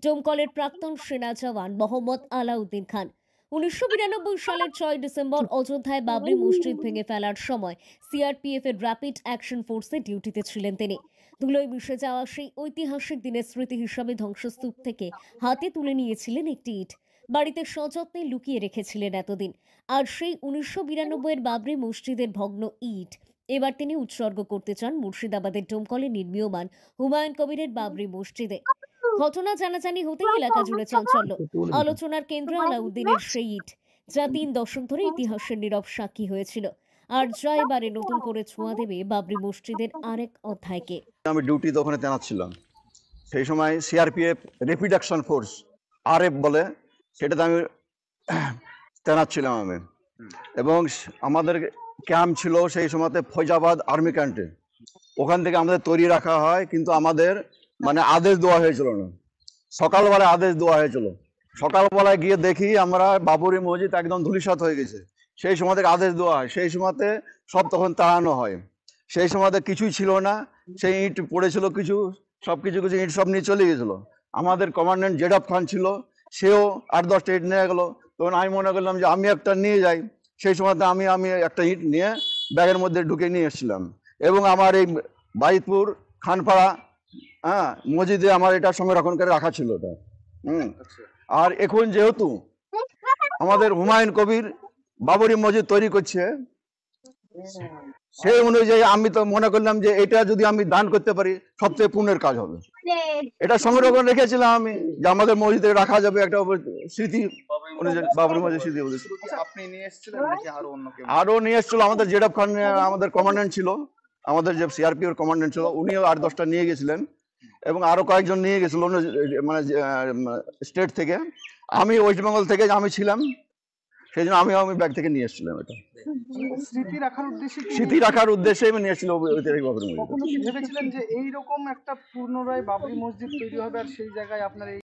ডোমকলের প্রাক্তন সেনা জওয়ান মোহাম্মদ আলাউদ্দিন খান। 1992 সালের 6 ডিসেম্বর অযোধ্যায় বাবরি মসজিদ ভেঙে ফেলার সময় সিআরপিএফ এর র্যাপিড অ্যাকশন ফোর্সে ডিউটিতে ছিলেন তিনি। ধুলোয় মিশে যাওয়া সেই ঐতিহাসিক দিনের স্মৃতি হিসাবে ধ্বংসস্তূপ থেকে হাতে তুলে নিয়েছিলেন একটি ইট। বাড়িতে সযত্নে লুকিয়ে রেখেছিলেন এতদিন। আর সেই 1992 এর বাবরি মসজিদের ভগ্ন ইট এবার তিনি উৎসর্গ করতে চান মুর্শিদাবাদের ডোমকলে নির্মীয়মান হুমায়ুন কবিরের বাবরি মসজিদে। ঘটনা জানাজানি হতেই এলাকা জুড়ে চাঞ্চল্য। আলোচনার কেন্দ্রে আলাউদ্দিনের সেই ইট, যা 3 দশক ধরে ইতিহাসের নীরব সাক্ষী হয়েছিল, আর যা এবারে নতুন করে ছোঁয়া দেবে বাবরি মসজিদের আরেক অধ্যায়কে। আমি ডিউটি ওখানে তৈনাত ছিলাম। সেই সময় CRPF rapid action force RF বলে, সেটাতে আমি তৈনাত ছিলাম আমি। এবং আমাদের ক্যাম্প ছিল সেই সময়তে ফৈজাবাদ আর্মি ক্যাম্পে। ওখান থেকে আমাদের তৈরি রাখা হয়, কিন্তু আমাদের মানে আদেশ দেওয়া হয়েছিল না। সকালবেলায় আদেশ দেওয়া হয়েছিল, সকালবেলায় গিয়ে দেখি আমরা বাবরি মসজিদ একদম ধূলিসাৎ হয়ে গেছে। সেই সময় থেকে আদেশ দেওয়া হয়, সেই সময়তে সব তখন তাড়ানো হয়। সেই সময়তে কিছুই ছিল না, সেই ইট পড়েছিল কিছু, সব কিছু ইট সব নিয়ে চলে গেছিলো। আমাদের কমান্ড্যান্ট জেডাব খান ছিল, সেও 8-10টা ইট নিয়ে গেলো। তখন আমি মনে করলাম যে আমি একটা নিয়ে যাই। সেই সময়তে আমি একটা ইট নিয়ে ব্যাগের মধ্যে ঢুকে নিয়ে এসেছিলাম। এবং আমার এই বাইতপুর খানপাড়া মসজিদে আমার এটা সংরক্ষণ করে রাখা ছিল ওটা। আর এখন যেহেতু আমাদের হুমায়ুন কবির বাবরি মসজিদ তৈরি করছে, সেই অনুযায়ী আমি তো মনে করলাম যে এটা যদি আমি দান করতে পারি সবচেয়ে পুণ্যের কাজ হবে। এটা সংরক্ষণ রেখেছিলাম আমি, যে আমাদের মসজিদে রাখা যাবে একটা স্মৃতি অনুযায়ী, বাবরি মসজিদ স্মৃতি। আপনি নিয়ে এসেছিলেন নাকি আরো নিয়ে এসেছিল? আমাদের জেডাব খান আমাদের কমান্ড্যান্ট ছিল, আমাদের যে সিআরপিএফ কমান্ড্যান্ট ছিল, উনিও 8-10টা নিয়ে গেছিলেন। এবং আরো কয়েকজন নিয়ে গেছিল অন্য মানে স্টেট থেকে। আমি ওয়েস্ট বেঙ্গল থেকে আমি ছিলাম, সেই জন্য আমি ব্যাগ থেকে নিয়ে এসেছিলাম। এটা স্মৃতি রাখার উদ্দেশ্যে আমি নিয়ে এসেছিলাম। কখনো কি ভেবেছিলেন যে এইরকম একটা পুনরায় বাবরি মসজিদ তৈরি হবে আর সেই জায়গায় আপনার